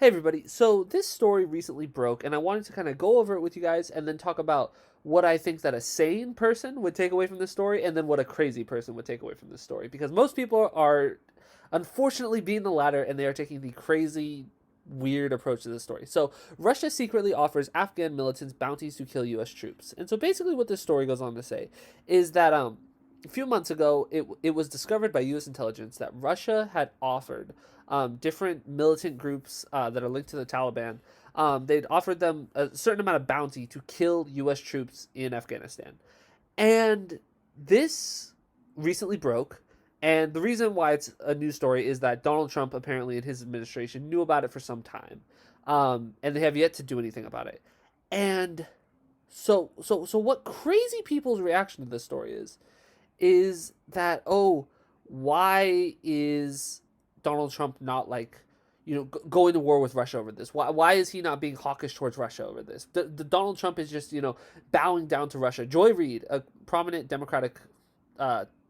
Hey everybody. So this story recently broke and I wanted to kind of go over it with you guys and then talk about what I think that a sane person would take away from this story and then what a crazy person would take away from this story because most people are unfortunately being the latter and they are taking the crazy weird approach to this story. So Russia secretly offers Afghan militants bounties to kill US troops. And so basically what this story goes on to say is that a few months ago, it was discovered by U.S. intelligence that Russia had offered different militant groups that are linked to the Taliban. They'd offered them a certain amount of bounty to kill U.S. troops in Afghanistan, and this recently broke. And the reason why it's a news story is that Donald Trump apparently in his administration knew about it for some time, and they have yet to do anything about it. And so what crazy people's reaction to this story is that, oh, why is Donald Trump not like, going to war with Russia over this? Why is he not being hawkish towards Russia over this? The Donald Trump is just bowing down to Russia. Joy Reid, a prominent Democratic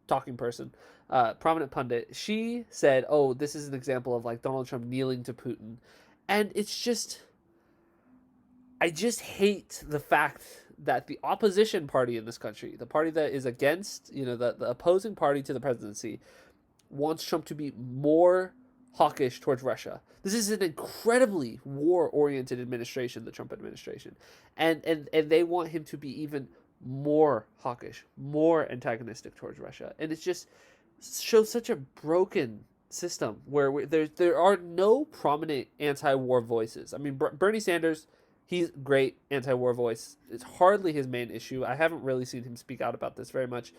talking person, prominent pundit, she said, "Oh, this is an example of like Donald Trump kneeling to Putin," and it's just I just hate the fact that the opposition party in this country, the party that is against, the opposing party to the presidency, wants Trump to be more hawkish towards Russia. This is an incredibly war-oriented administration, the Trump administration, and they want him to be even more hawkish, more antagonistic towards Russia, and it just shows such a broken system where there are no prominent anti-war voices. I mean, Bernie Sanders, he's great anti-war voice. It's hardly his main issue. I haven't really seen him speak out about this very much.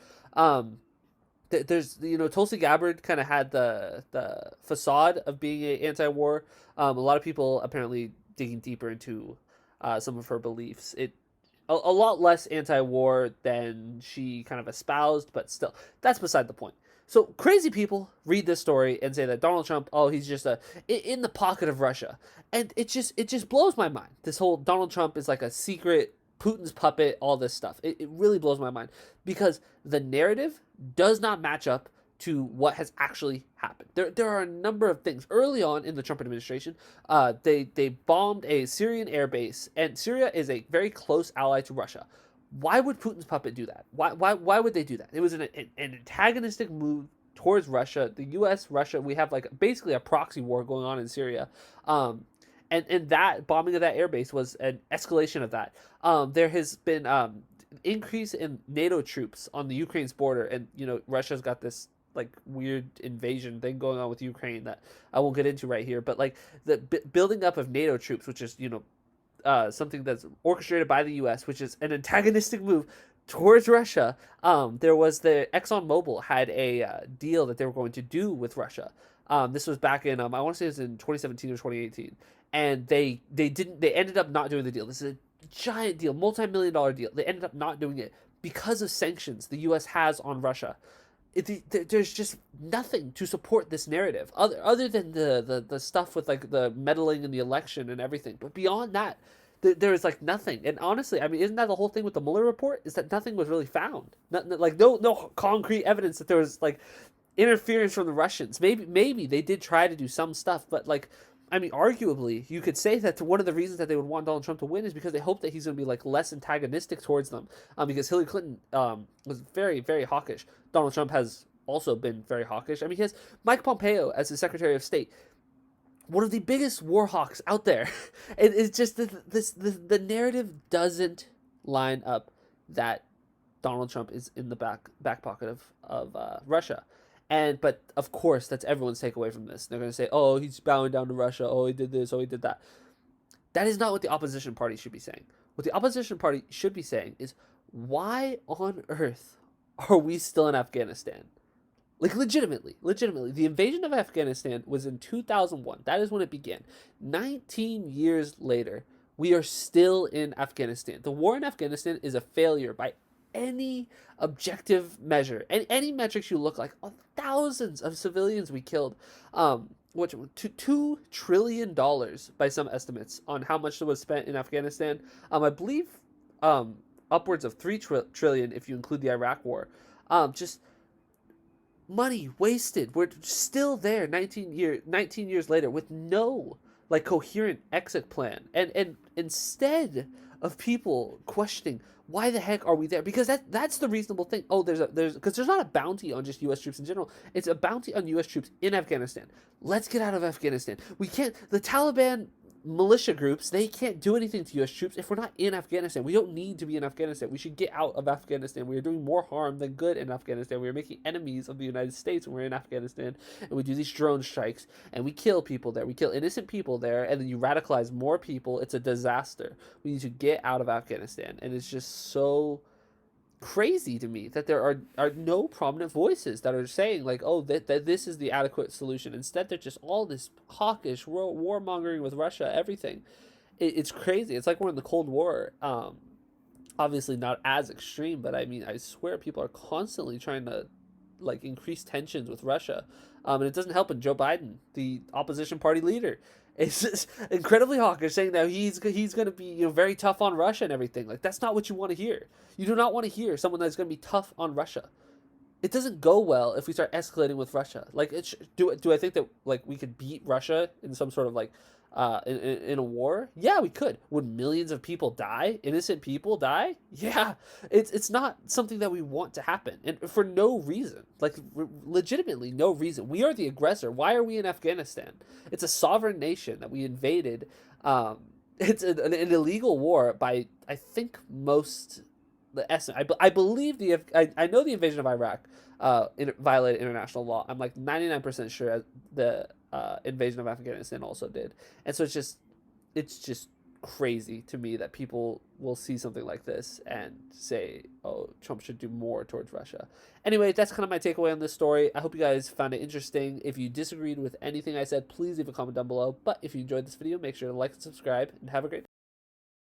There's Tulsi Gabbard kind of had the facade of being a anti-war. A lot of people apparently digging deeper into some of her beliefs. A lot less anti-war than she kind of espoused, but still, that's beside the point. So crazy people read this story and say that Donald Trump, oh, he's just in the pocket of Russia, and it just blows my mind. This whole Donald Trump is like a secret Putin's puppet, all this stuff. It really blows my mind because the narrative does not match up to what has actually happened. There are a number of things early on in the Trump administration. They bombed a Syrian airbase, and Syria is a very close ally to Russia. Why would Putin's puppet do that? Why would they do that? It was an antagonistic move towards Russia. The U.S. Russia, we have like basically a proxy war going on in Syria. And that bombing of that airbase was an escalation of that. There has been increase in NATO troops on the Ukraine's border, and Russia's got this like weird invasion thing going on with Ukraine that I won't get into right here. But like the building up of NATO troops, which is something that's orchestrated by the U.S., which is an antagonistic move towards Russia. There was the ExxonMobil had a deal that they were going to do with Russia. This was back in I want to say it was in 2017 or 2018, and they didn't. They ended up not doing the deal. This is a giant deal, multi-million-dollar deal. They ended up not doing it because of sanctions the U.S. has on Russia. There's just nothing to support this narrative other than the stuff with like the meddling in the election and everything. But beyond that, there is like nothing. And honestly, I mean, isn't that the whole thing with the Mueller report? Is that nothing was really found? Like no concrete evidence that there was like interference from the Russians. Maybe they did try to do some stuff, but like I mean, arguably, you could say that one of the reasons that they would want Donald Trump to win is because they hope that he's going to be like less antagonistic towards them. Because Hillary Clinton was very, very hawkish. Donald Trump has also been very hawkish. I mean, he has Mike Pompeo as his Secretary of State, one of the biggest war hawks out there. It's just the narrative doesn't line up that Donald Trump is in the back pocket of Russia. But of course, that's everyone's takeaway from this. They're going to say, "Oh, he's bowing down to Russia. Oh, he did this. Oh, he did that." That is not what the opposition party should be saying. What the opposition party should be saying is, "Why on earth are we still in Afghanistan?" Like legitimately, the invasion of Afghanistan was in 2001. That is when it began. 19 years later, we are still in Afghanistan. The war in Afghanistan is a failure by any objective measure, any metrics you look like. Thousands of civilians we killed, which $2 trillion by some estimates on how much was spent in Afghanistan. I believe upwards of three trillion if you include the Iraq War. Just money wasted. We're still there 19 years later with no like coherent exit plan, and instead of people questioning why the heck are we there, because that's the reasonable thing. Oh, there's because there's not a bounty on just U.S. troops in general. It's a bounty on U.S. troops in Afghanistan. Let's get out of Afghanistan. We can't. The Taliban militia groups, they can't do anything to U.S. troops if we're not in Afghanistan. We don't need to be in Afghanistan. We should get out of Afghanistan. We are doing more harm than good in Afghanistan. We are making enemies of the United States when we're in Afghanistan, and we do these drone strikes, and we kill people there. We kill innocent people there, and then you radicalize more people. It's a disaster. We need to get out of Afghanistan, and it's just so crazy to me that there are no prominent voices that are saying like, oh, that this is the adequate solution. Instead, they're just all this hawkish warmongering with Russia, everything. It's crazy. It's like we're in the Cold War. Obviously not as extreme, but I mean, I swear people are constantly trying to like increase tensions with Russia. And it doesn't help when Joe Biden, the opposition party leader, is just incredibly hawkish, saying that he's going to be, you know, very tough on Russia and everything. Like, that's not what you want to hear. You do not want to hear someone that's going to be tough on Russia. It doesn't go well if we start escalating with Russia. Like, do I think that like we could beat Russia in some sort of like in a war? Yeah, we could. Would millions of people die? Innocent people die? Yeah. It's not something that we want to happen, and for no reason. Like, legitimately no reason. We are the aggressor. Why are we in Afghanistan? It's a sovereign nation that we invaded. It's an illegal war by, I think, most the estimate. I believe I know the invasion of Iraq violated international law. I'm like 99% sure the invasion of Afghanistan also did. And so it's just crazy to me that people will see something like this and say, oh, Trump should do more towards Russia. Anyway, that's kind of my takeaway on this story. I hope you guys found it interesting. If you disagreed with anything I said, please leave a comment down below. But if you enjoyed this video, make sure to like and subscribe, and have a great day.